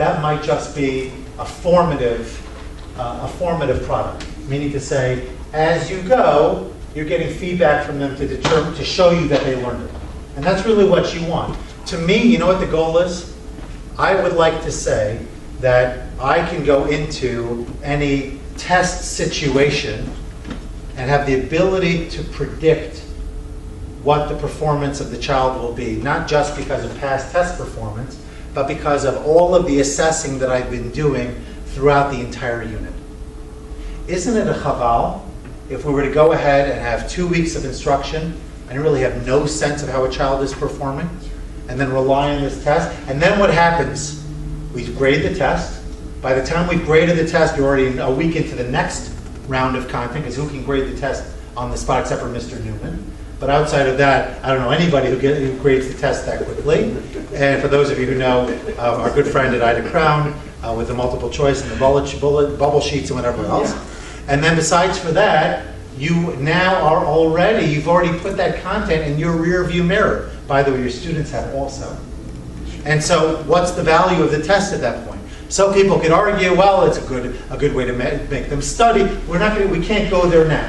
that might just be a formative product. Meaning to say, as you go, you're getting feedback from them to show you that they learned it. And that's really what you want. To me, you know what the goal is? I would like to say that I can go into any test situation and have the ability to predict what the performance of the child will be, not just because of past test performance, but because of all of the assessing that I've been doing throughout the entire unit. Isn't it a chaval if we were to go ahead and have 2 weeks of instruction and really have no sense of how a child is performing, and then rely on this test? And then what happens? We grade the test. By the time we've graded the test, you're already a week into the next round of content, because who can grade the test on the spot except for Mr. Newman? But outside of that, I don't know anybody who grades the test that quickly. And for those of you who know our good friend at Ida Crown with the multiple choice and the bubble sheets and whatever else. And then besides for that, you now are you've already put that content in your rear view mirror. By the way, your students have also. And so what's the value of the test at that point? Some people could argue, well, it's a good way to make them study. We can't go there now.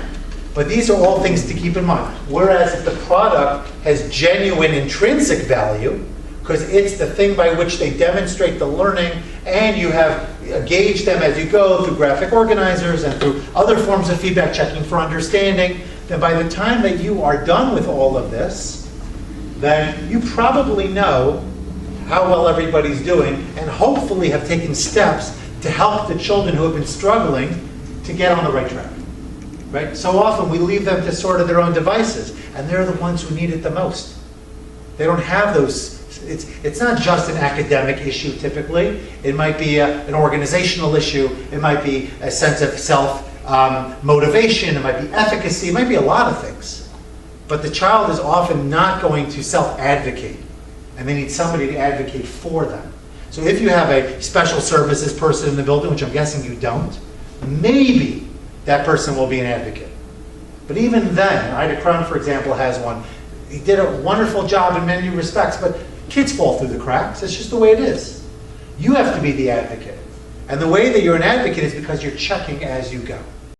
But these are all things to keep in mind. Whereas if the product has genuine intrinsic value, because it's the thing by which they demonstrate the learning, and you have gauged them as you go through graphic organizers and through other forms of feedback checking for understanding, then by the time that you are done with all of this, then you probably know how well everybody's doing, and hopefully have taken steps to help the children who have been struggling to get on the right track. Right? So often we leave them to sort of their own devices, and they're the ones who need it the most. They don't have those. It's not just an academic issue typically. It might be an organizational issue. It might be a sense of self-motivation. It might be efficacy. It might be a lot of things. But the child is often not going to self-advocate, and they need somebody to advocate for them. So if you have a special services person in the building, which I'm guessing you don't, maybe that person will be an advocate. But even then, Ida Crown, for example, has one. He did a wonderful job in many respects, but kids fall through the cracks. It's just the way it is. You have to be the advocate. And the way that you're an advocate is because you're checking as you go.